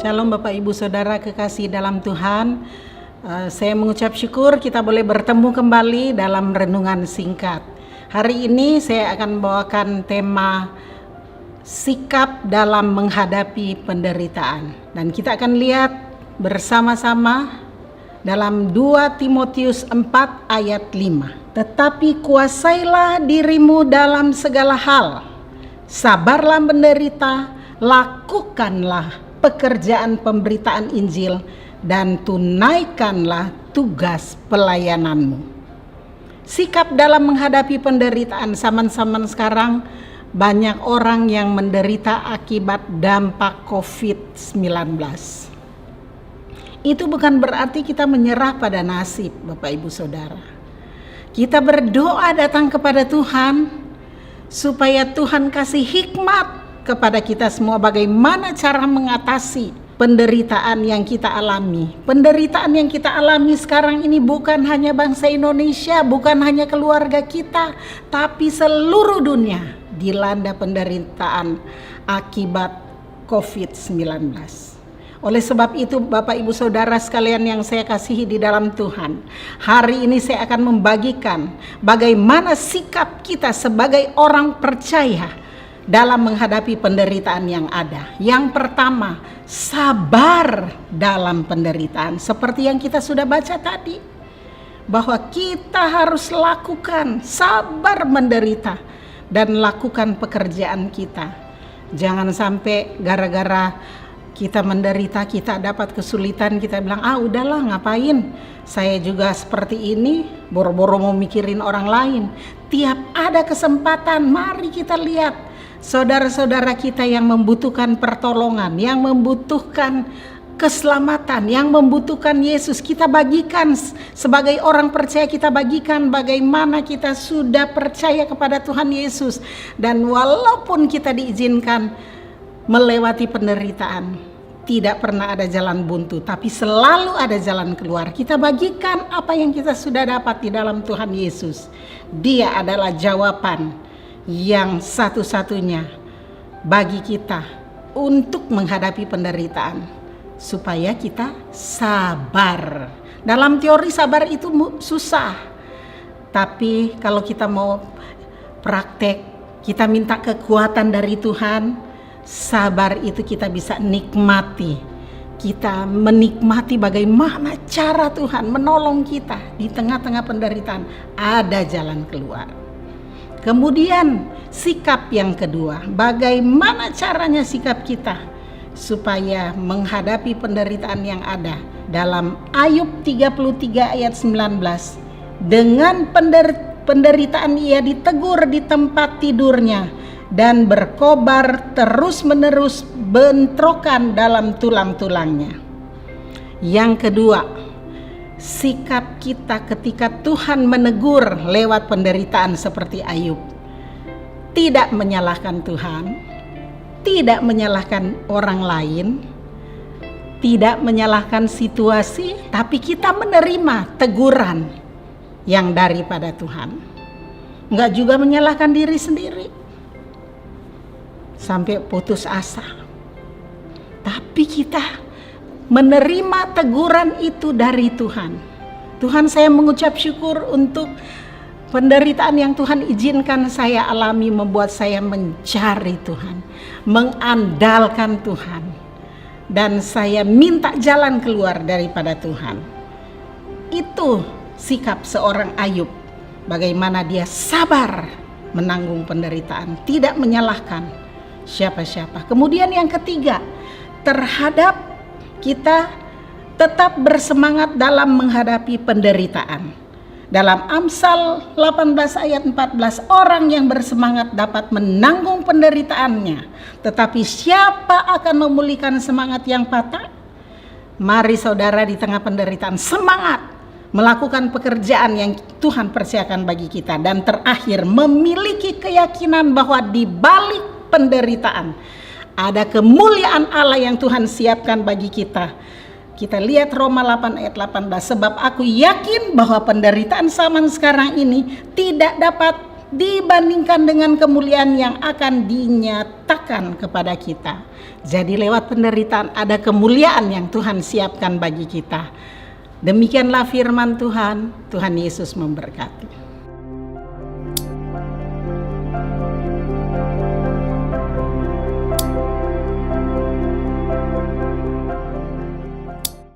Shalom Bapak Ibu Saudara kekasih dalam Tuhan. Saya mengucap syukur kita boleh bertemu kembali dalam renungan singkat. Hari ini saya akan membawakan tema sikap dalam menghadapi penderitaan. Dan kita akan lihat bersama-sama dalam 2 Timotius 4 ayat 5. Tetapi kuasailah dirimu dalam segala hal, sabarlah menderita, lakukanlah pekerjaan pemberitaan Injil dan tunaikanlah tugas pelayananmu. Sikap dalam menghadapi penderitaan zaman-zaman sekarang, banyak orang yang menderita akibat dampak COVID-19. Itu bukan berarti kita menyerah pada nasib, Bapak Ibu Saudara. Kita berdoa datang kepada Tuhan supaya Tuhan kasih hikmat kepada kita semua bagaimana cara mengatasi penderitaan yang kita alami. Penderitaan yang kita alami sekarang ini bukan hanya bangsa Indonesia, bukan hanya keluarga kita, tapi seluruh dunia dilanda penderitaan akibat COVID-19. Oleh sebab itu Bapak Ibu Saudara sekalian yang saya kasihi di dalam Tuhan, hari ini saya akan membagikan bagaimana sikap kita sebagai orang percaya dalam menghadapi penderitaan yang ada. Yang pertama, sabar dalam penderitaan. Seperti yang kita sudah baca tadi, bahwa kita harus lakukan sabar menderita dan lakukan pekerjaan kita. Jangan sampai gara-gara kita menderita, kita dapat kesulitan, kita bilang, udahlah ngapain, saya juga seperti ini, boro-boro mau mikirin orang lain. Tiap ada kesempatan, mari kita lihat saudara-saudara kita yang membutuhkan pertolongan, yang membutuhkan keselamatan, yang membutuhkan Yesus. Kita bagikan sebagai orang percaya, kita bagikan bagaimana kita sudah percaya kepada Tuhan Yesus. Dan walaupun kita diizinkan melewati penderitaan, tidak pernah ada jalan buntu, tapi selalu ada jalan keluar. Kita bagikan apa yang kita sudah dapat di dalam Tuhan Yesus. Dia adalah jawaban yang satu-satunya bagi kita untuk menghadapi penderitaan, supaya kita sabar. Dalam teori sabar itu susah, tapi kalau kita mau praktek, kita minta kekuatan dari Tuhan, sabar itu kita bisa nikmati. Kita menikmati bagaimana cara Tuhan menolong kita di tengah-tengah penderitaan. Ada jalan keluar. Kemudian sikap yang kedua, bagaimana caranya sikap kita supaya menghadapi penderitaan yang ada. Dalam Ayub 33 ayat 19, dengan penderitaan ia ditegur di tempat tidurnya dan berkobar terus-menerus bentrokan dalam tulang-tulangnya. Yang kedua, sikap kita ketika Tuhan menegur lewat penderitaan seperti Ayub. Tidak menyalahkan Tuhan, tidak menyalahkan orang lain, tidak menyalahkan situasi, tapi kita menerima teguran yang daripada Tuhan. Enggak juga menyalahkan diri sendiri sampai putus asa, tapi kita menerima teguran itu dari Tuhan. Tuhan, saya mengucap syukur untuk penderitaan yang Tuhan izinkan saya alami, membuat saya mencari Tuhan, mengandalkan Tuhan, dan saya minta jalan keluar daripada Tuhan. Itu sikap seorang Ayub, bagaimana dia sabar menanggung penderitaan, tidak menyalahkan siapa-siapa. Kemudian yang ketiga, terhadap kita tetap bersemangat dalam menghadapi penderitaan. Dalam Amsal 18 ayat 14, orang yang bersemangat dapat menanggung penderitaannya, tetapi siapa akan memulihkan semangat yang patah? Mari saudara, di tengah penderitaan semangat melakukan pekerjaan yang Tuhan persiapkan bagi kita. Dan terakhir, memiliki keyakinan bahwa di balik penderitaan ada kemuliaan Allah yang Tuhan siapkan bagi kita. Kita lihat Roma 8 ayat 18, sebab aku yakin bahwa penderitaan zaman sekarang ini tidak dapat dibandingkan dengan kemuliaan yang akan dinyatakan kepada kita. Jadi lewat penderitaan ada kemuliaan yang Tuhan siapkan bagi kita. Demikianlah firman Tuhan. Tuhan Yesus memberkati.